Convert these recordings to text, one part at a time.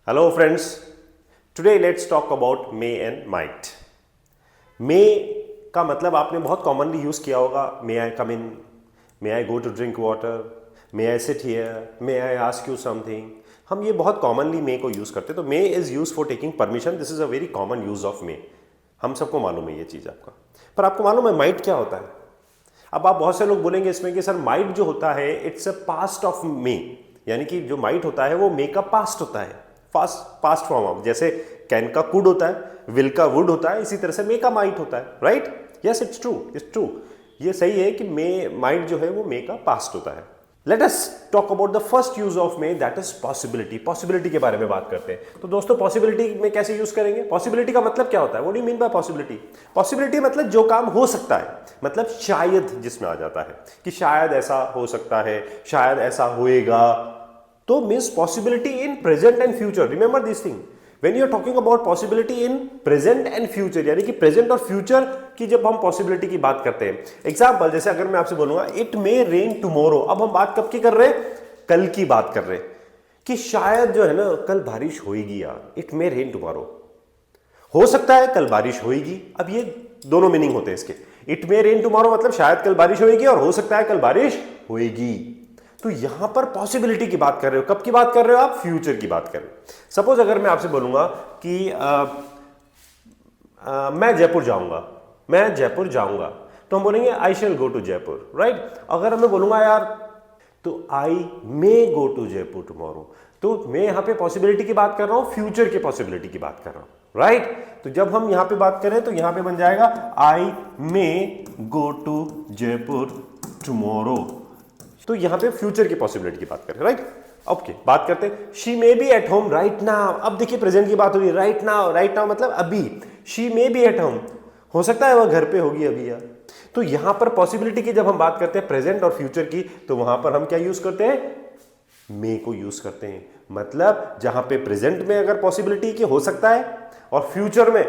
Hello friends, today let's talk about may and might. May का मतलब आपने बहुत कॉमनली यूज़ किया होगा, may I come in, may I go to drink water, may I sit here, may I ask you something. हम ये बहुत commonly मे को यूज़ करते हैं. तो may is use for taking permission. This is a very common use of may. हम सबको मालूम है ये चीज़ आपका. पर आपको मालूम है माइट क्या होता है? अब आप बहुत से लोग बोलेंगे इसमें कि सर माइट जो होता है it's a past of May, यानी कि जो माइट होता है वो मे का पास्ट होता है, पास्ट फॉर्म ऑफ. जैसे कैन का कुड होता है, विल का वुड होता है, इसी तरह से मे का माइट होता है. Right? Yes, it's true, it's true. ये सही है कि मे माइट जो है वो मे का पास्ट होता है. Let us talk about the first use of may, that is possibility. Possibility के बारे में बात करते हैं. तो दोस्तों पॉसिबिलिटी में कैसे यूज करेंगे? पॉसिबिलिटी का मतलब क्या होता है? What do you mean bye possibility? Possibility मतलब जो काम हो सकता है, मतलब शायद जिसमें आ जाता है कि शायद ऐसा हो सकता है, शायद ऐसा होएगा. तो means possibility in present and future. Remember this thing, when you are talking about possibility in present and future, यानी कि प्रेजेंट और फ्यूचर की जब हम पॉसिबिलिटी की बात करते हैं. एग्जांपल, जैसे अगर मैं आपसे बोलूंगा इट मे रेन टुमारो. अब हम बात कब की कर रहे हैं? कल की बात कर रहे हैं कि शायद जो है ना कल बारिश होगी यार. इट मे रेन टुमारो, हो सकता है कल बारिश होगी. अब ये दोनों मीनिंग होते हैं इसके. इट मे रेन टुमारो मतलब शायद कल बारिश होगी, और हो सकता है कल बारिश होगी. तो यहां पर पॉसिबिलिटी की बात कर रहे हो. कब की बात कर रहे हो आप? फ्यूचर की बात कर रहे हो. सपोज अगर मैं आपसे बोलूंगा कि मैं जयपुर जाऊंगा, मैं जयपुर जाऊंगा, तो हम बोलेंगे आई शैल गो टू जयपुर. राइट? अगर मैं बोलूंगा यार तो आई मे गो टू जयपुर टुमारो, तो मैं यहां पे पॉसिबिलिटी की बात कर रहा हूं, फ्यूचर की पॉसिबिलिटी की बात कर रहा हूं. राइट? तो जब हम यहां पे बात करें तो यहां पे बन जाएगा आई मे गो टू जयपुर टुमारो. तो यहां पे फ्यूचर की पॉसिबिलिटी की बात करें. राइट? ओके, बात करते हैं. She may be at home right now. अब देखिए प्रेजेंट की बात हो रही है. राइट नाउ, राइट नाउ मतलब अभी. She may be at home, हो सकता है वह घर पे होगी अभी यार. तो यहां पर पॉसिबिलिटी की जब हम बात करते हैं प्रेजेंट और फ्यूचर की, तो वहां पर हम क्या यूज करते हैं? मे को यूज करते हैं. मतलब जहां पे प्रेजेंट में अगर पॉसिबिलिटी की हो सकता है और फ्यूचर में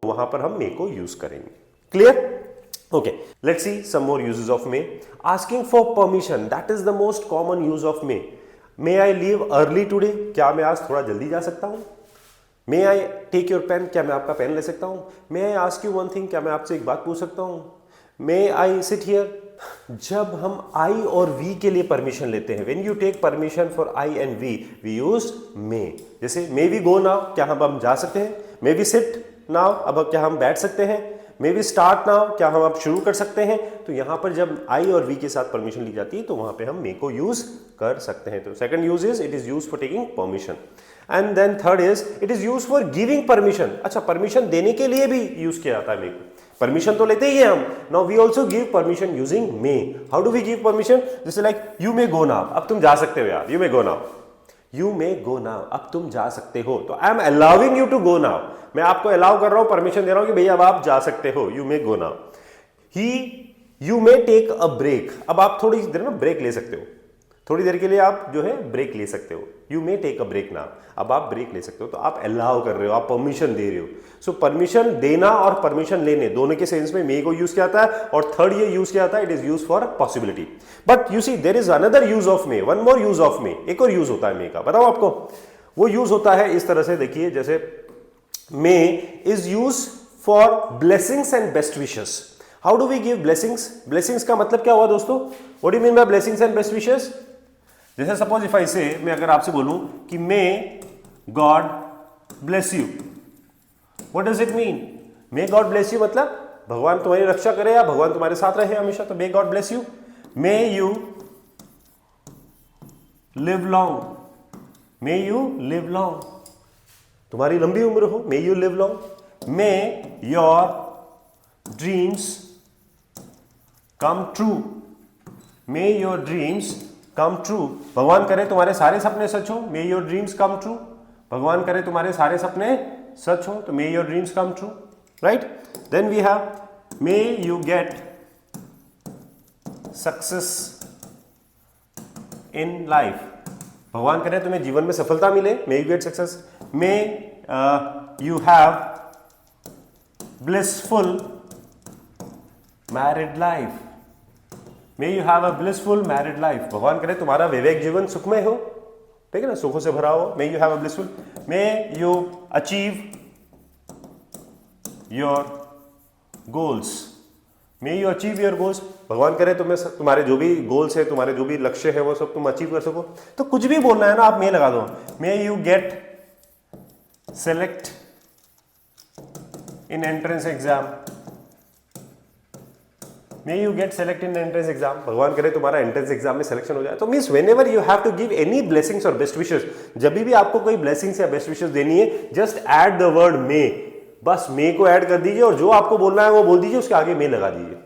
वहां पर हम मे को यूज करेंगे. Clear? Okay, let's see some more uses of may. Asking for permission, that is the most common use of may. May I leave early today? क्या मैं आज थोड़ा जल्दी जा सकता हूं? May I take your pen? क्या मैं आपका पेन ले सकता हूं? May I ask you one thing? क्या मैं आपसे एक बात पूछ सकता हूं? May I sit here? जब हम I और we के लिए परमिशन लेते हैं, when you take permission for I and we use may. जैसे may we go now? क्या हम जा सकते हैं? May we sit now? अब क्या हम बैठ सकते हैं? मे बी स्टार्ट नाउ, क्या हम अब शुरू कर सकते हैं? तो यहां पर जब आई और वी के साथ परमिशन ली जाती है तो वहां पे हम मे को यूज कर सकते हैं. तो second use is it is use for taking permission. And then third is it is use for giving permission. अच्छा, परमिशन देने के लिए भी यूज किया जाता है मे को. परमिशन तो लेते ही हैं हम. Now we also give permission using may. How do we give permission? जैसे like you may go now, अब तुम जा सकते हो यार. You may go now, you may go now, अब तुम जा सकते हो. तो I am allowing you to go now. मैं आपको अलाउ कर रहा हूं, परमिशन दे रहा हूं कि भैया अब आप जा सकते हो. You may go now. You may take a break. अब आप थोड़ी देर ना ब्रेक ले सकते हो, थोड़ी देर के लिए आप जो है ब्रेक ले सकते हो. You may take a break now, अब आप ब्रेक ले सकते हो. तो आप अलाउ कर रहे हो, आप परमिशन दे रहे हो. सो परमिशन देना और परमिशन लेने दोनों के सेंस में मे को यूज किया जाता है. और थर्ड ये यूज किया जाता है, it is use for possibility. But you see there is another use of may, one more use of may. एक और यूज होता है मे का, बताओ आपको. वो यूज होता है इस तरह से, देखिए जैसे may is use for blessings and best wishes. How do we give blessings? Blessings का मतलब क्या हुआ दोस्तों? What do you mean by blessings and best wishes? जैसे सपोज इफ आई से, मैं अगर आपसे बोलूं कि may God bless you, what does it mean? May God bless you मतलब भगवान तुम्हारी रक्षा करे या भगवान तुम्हारे साथ रहे हमेशा. तो may God bless you. May you live long, may you live long, तुम्हारी लंबी उम्र हो. May you live long. May your dreams come true, may your dreams come true. भगवान करे तुम्हारे सारे सपने सच हो. May your dreams come true. भगवान करे तुम्हारे सारे सपने सच हो, तो may your dreams come true. Right? Then we have may you get success in life. भगवान करे तुम्हें जीवन में सफलता मिले. मे you get success. May you have blissful married life. May you have a blissful married life. भगवान करे तुम्हारा वैवाहिक जीवन सुखमय हो. ठीक है ना, सुखों से भरा हो, may you have a blissful, may you achieve your goals, may you achieve your goals, भगवान करे तुम्हारे जो भी गोल्स है, तुम्हारे जो भी लक्ष्य है वो सब तुम अचीव कर सको। तो कुछ भी बोलना है ना, आप मे लगा दो, मे you gate select in entrance exam, may you gate select in entrance exam, भगवान करे तुम्हारा एंट्रेंस एग्जाम में सिलेक्शन हो जाए। तो means whenever you have to give any blessings और बेस्ट विशेस, जब भी आपको कोई ब्लेसिंग्स या बेस्ट विशेस देनी है, जस्ट ऐड द वर्ड मे, बस मे को ऐड कर दीजिए और जो आपको बोलना है वो बोल दीजिए, उसके आगे मे लगा दीजिए।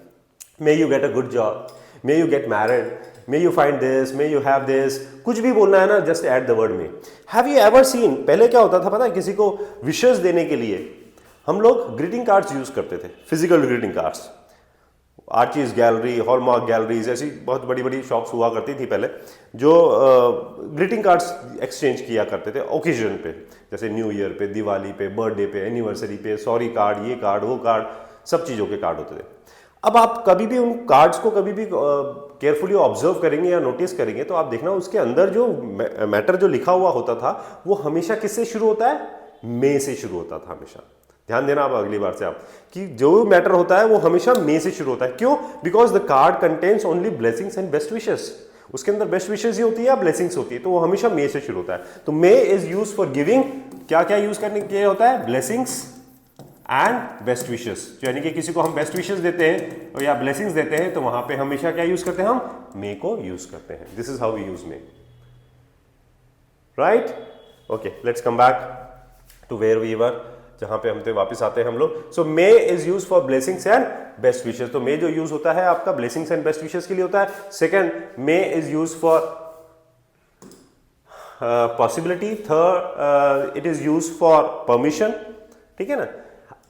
मे you get a good job, may you get married, may you find this, may you have this, कुछ भी बोलना है ना, just add the word may. Have you ever seen, पहले क्या होता था पता है, किसी को विशेस देने के लिए हम लोग ग्रीटिंग कार्ड्स यूज करते थे, physical greeting cards, Archies gallery, Hallmark galleries, ऐसी बहुत बड़ी बड़ी शॉप्स हुआ करती थी पहले, जो ग्रीटिंग कार्ड्स एक्सचेंज किया करते थे ओकेजन पे, जैसे न्यू ईयर पे, दिवाली पे, बर्थडे पे, एनिवर्सरी पे, सॉरी कार्ड, ये कार्ड, वो कार्ड, सब चीज़ों के कार्ड होते थे। अब आप कभी भी उन कार्ड्स को कभी भी केयरफुली ऑब्जर्व करेंगे या नोटिस करेंगे तो आप देखना उसके अंदर जो मैटर जो लिखा हुआ होता था वो हमेशा किससे शुरू होता है, मे से शुरू होता था हमेशा। ध्यान देना आप अगली बार से आप कि जो मैटर होता है वो हमेशा मे से शुरू होता है। क्यों? Because the card contains only blessings and best wishes, उसके अंदर बेस्ट विशेस ही होती है या ब्लेसिंग्स होती है, तो वो हमेशा मे से शुरू होता है। तो मे इज यूज फॉर गिविंग, क्या क्या यूज करने के लिए होता है, ब्लेसिंग्स एंड बेस्ट विशेस, यानी कि किसी को हम बेस्ट विशेस देते हैं या ब्लेसिंग्स देते हैं तो वहां पे हमेशा क्या यूज करते हैं, हम मे को यूज करते हैं। This is how we use may, right? Okay, let's come back to where we were, जहां पे हम थे वापस आते हैं हम लोग। So may is use for blessings and best wishes, तो मे जो यूज होता है आपका ब्लेसिंग्स एंड बेस्ट विशेस के लिए होता है। Second, may is use for possibility. Third, it is use for permission, ठीक है ना।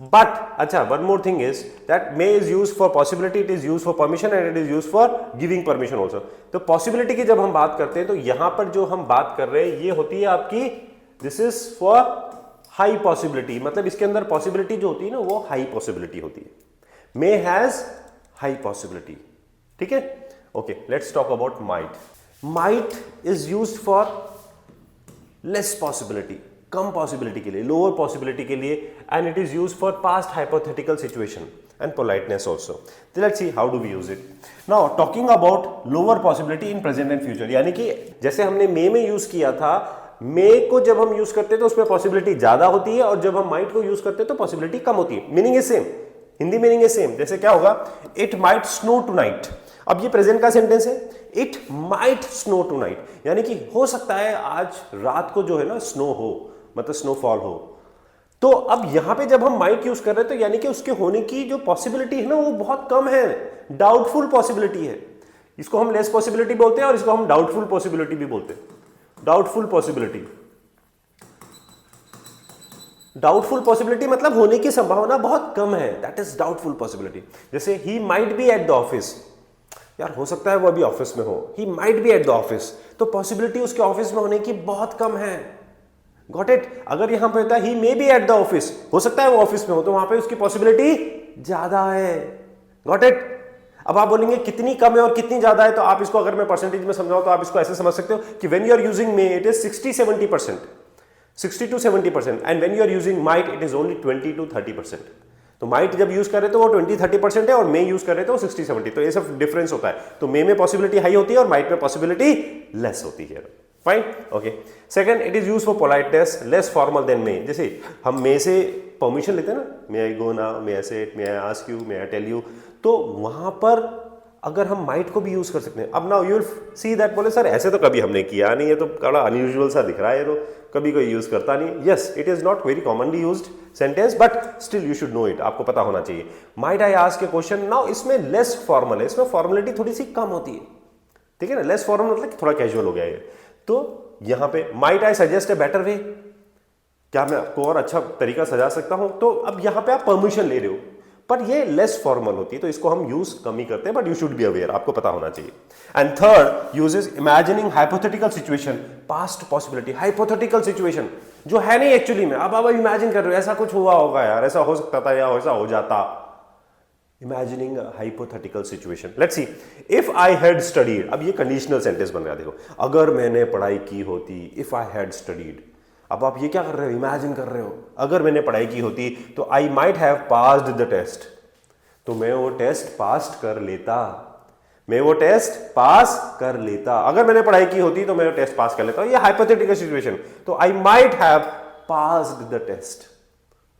बट अच्छा, one more thing is that may is use for possibility, it is use for permission and it is use for giving permission also. तो possibility की जब हम बात करते हैं तो यहां पर जो हम बात कर रहे हैं ये होती है आपकी, this is for high possibility, मतलब इसके अंदर पॉसिबिलिटी जो होती है ना वो हाई पॉसिबिलिटी होती है। मे हैज हाई पॉसिबिलिटी, ठीक है। Okay, let's talk about might. Might is used for less possibility, come possibility के लिए, लोअर पॉसिबिलिटी के लिए, and it is used for past hypothetical situation and politeness also. So let's see how do we use it. Now talking about lower possibility in present and future, यानी कि जैसे हमने मे में use किया था, मे को जब हम यूज करते हैं तो उसमें पॉसिबिलिटी ज्यादा होती है और जब हम माइट को यूज करते हैं तो पॉसिबिलिटी कम होती है। Meaning is same, Hindi meaning is same. जैसे क्या होगा, इट माइट स्नो टुनाइट, अब ये प्रेजेंट का सेंटेंस है, इट माइट स्नो टुनाइट, यानी कि हो सकता है आज रात को जो है ना स्नो हो, मतलब स्नोफॉल हो। तो अब यहां पे जब हम माइट यूज कर रहे हैं तो यानी कि उसके होने की जो पॉसिबिलिटी है ना वो बहुत कम है, डाउटफुल पॉसिबिलिटी है। इसको हम लेस पॉसिबिलिटी बोलते हैं और इसको हम डाउटफुल पॉसिबिलिटी भी बोलते हैं। डाउटफुल पॉसिबिलिटी, डाउटफुल पॉसिबिलिटी मतलब होने की संभावना बहुत कम है, दैट इज डाउटफुल पॉसिबिलिटी। जैसे he might be at the office, यार हो सकता है वो अभी ऑफिस में हो, he might be at the office, तो पॉसिबिलिटी उसके ऑफिस में होने की बहुत कम है। Got it? अगर यहां पे होता है he may be at the office, हो सकता है वो ऑफिस में हो, तो वहां पे उसकी पॉसिबिलिटी ज्यादा है। Got it? अब आप बोलेंगे कितनी कम है और कितनी ज्यादा है, तो आप इसको अगर मैं परसेंटेज में समझाऊं तो आप इसको ऐसे समझ सकते हो कि when you are using may it is 60-70%, 60 to 70%, and when you are using might it is only 20 to 30%। तो माइट जब यूज कर रहे तो वो 20-30% है और मे यूज कर रहे तो 60-70, तो ये सब डिफरेंस होता है। तो मे में पॉसिबिलिटी हाई होती है और माइट में पॉसिबिलिटी लेस होती है। Fine, okay. Second, it is use for politeness, less formal than may. जैसे हम मे से परमिशन लेते हैं ना, may I go now, may I sit, may I ask you, may I tell you, तो वहां पर अगर हम माइट को भी यूज कर सकते हैं। अब now you will see that, बोले सर ऐसे तो कभी हमने किया नहीं है, तो बड़ा अनयूजुअल सा दिख रहा है, तो कभी कोई यूज करता नहीं। Yes, it is not very commonly used sentence, but still you should know it, आपको पता होना चाहिए। Might I ask A question, now इसमें लेस फॉर्मल है, इसमें फॉर्मेलिटी थोड़ी सी कम होती है, ठीक है ना। लेस फॉर्मल मतलब थोड़ा कैजुअल हो गया है। तो यहां पे might I suggest a better way, क्या मैं आपको और अच्छा तरीका सजा सकता हूं, तो अब यहां पे आप परमिशन ले रहे हो, पर ये लेस फॉर्मल होती है, तो इसको हम यूज कम ही करते हैं, but you should be aware, आपको पता होना चाहिए। And third, uses imagining hypothetical situation, past possibility, hypothetical situation जो है नहीं एक्चुअली में, अब आप इमेजिन कर रहे हो ऐसा कुछ हुआ होगा यार, ऐसा हो सकता था या ऐसा हो जाता, imagining hypothetical situation, let's see, if I had studied, अब ये कंडीशनल सेंटेंस बन रहा है, देखो, अगर मैंने पढ़ाई की होती, इफ आई हैड स्टडीड, अब आप ये क्या कर रहे हो, इमेजिन कर रहे हो, अगर मैंने पढ़ाई की होती तो I might have passed the test, तो मैं वो टेस्ट पास कर लेता, मैं वो टेस्ट पास कर लेता, अगर मैंने पढ़ाई की होती तो मैं वो टेस्ट पास कर लेता, ये हाइपोथेटिकल सिचुएशन, तो I might have passed the test,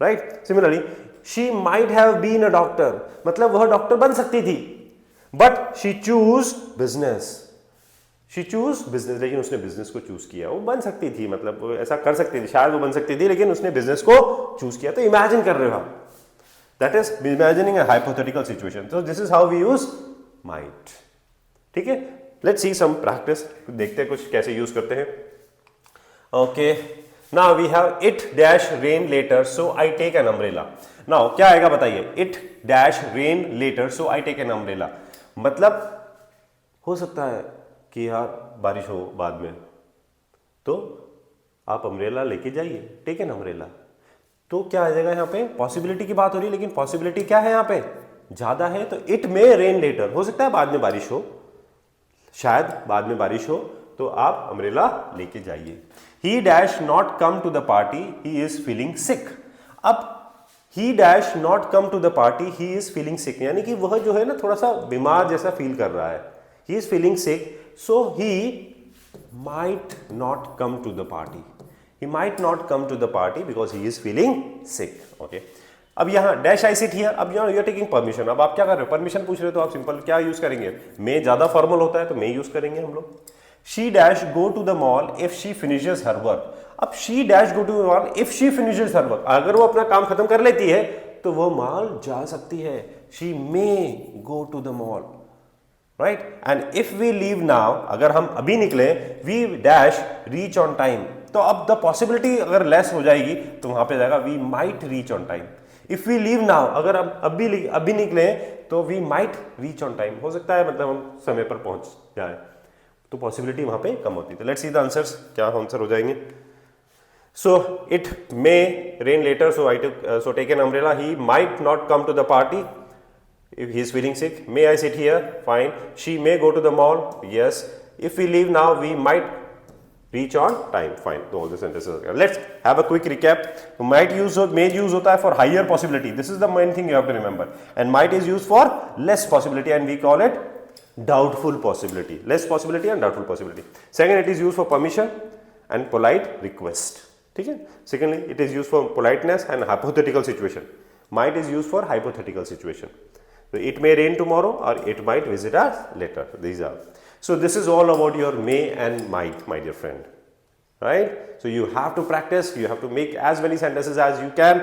right. Similarly she might have been a doctor, मतलब वह डॉक्टर बन सकती थी, but she choose business, she choose business, लेकिन उसने बिजनेस को चूज किया, वो बन सकती थी, मतलब वो ऐसा कर सकती थी, शायद वो बन सकती थी, लेकिन उसने बिजनेस को चूज किया, तो इमेजिन कर रहे हो आप, that is imagining a hypothetical situation, so this is how we use might, ठीक है। लेट्स सी सम प्रैक्टिस, देखते हैं कुछ कैसे यूज करते हैं। Okay, now we have it dash rain later so I take an umbrella, now क्या आएगा बताइए, it dash rain later so I take an umbrella, मतलब हो सकता है कि यार बारिश हो बाद में, तो आप अम्ब्रेला लेके जाइए, टेक एन अम्ब्रेला, तो क्या आ जाएगा, यहाँ पे पॉसिबिलिटी की बात हो रही है, लेकिन पॉसिबिलिटी क्या है यहाँ पे, ज्यादा है, तो इट मे रेन लेटर, हो सकता है बाद में बारिश हो, शायद बाद में बारिश हो, तो आप अम्ब्रेला लेके जाइए। He dash not come to the party, he is feeling sick, अब he dash not come to the party, he is feeling sick, यानी कि वह जो है ना थोड़ा सा बीमार जैसा फील कर रहा है, ही is feeling sick, so he might not come to the party, he might not come to the party because he is feeling sick, okay। अब यहाँ डैश आई सिट हियर, अब यहाँ यू आर टेकिंग परमिशन, अब आप क्या कर रहे हो, परमिशन पूछ रहे हो, तो आप सिंपल क्या यूज करेंगे, मे ज्यादा फॉर्मल होता है तो मे यूज करेंगे हम लोग। She dash go to the mall if she finishes her work, अब she dash go to the mall if she finishes her work, अगर वो अपना काम खत्म कर लेती है तो वो मॉल जा सकती है, she may go to the mall, right. And if we leave now, अगर हम अभी निकले, we dash reach on time, तो अब द पॉसिबिलिटी अगर लेस हो जाएगी तो वहां पे जाएगा we might reach on time. If we leave now, अगर हम अभी निकले तो we might reach on time, हो सकता है मतलब हम समय पर पहुंच जाए, तो पॉसिबिलिटी वहां पे कम होती है। तो लेट्स सी द आंसर्स, क्या आंसर हो जाएंगे। So it may rain later, so take an umbrella, he might not come to the party if he is feeling sick, may I sit here, fine, she may go to the mall, yes, if we leave now we might reach on time, fine, so all the sentences are. Let's have a quick recap. Might use or may use hota hai for higher possibility, this is the main thing you have to remember, and might is used for less possibility and we call it doubtful possibility, less possibility and doubtful possibility. Second, it is used for permission and polite request, ठीक है। Secondly, it is used for politeness and hypothetical situation. Might is used for hypothetical situation. So it may rain tomorrow or it might visit us later. These are. So this is all about your may and might, my dear friend. Right? So you have to practice, you have to make as many sentences as you can.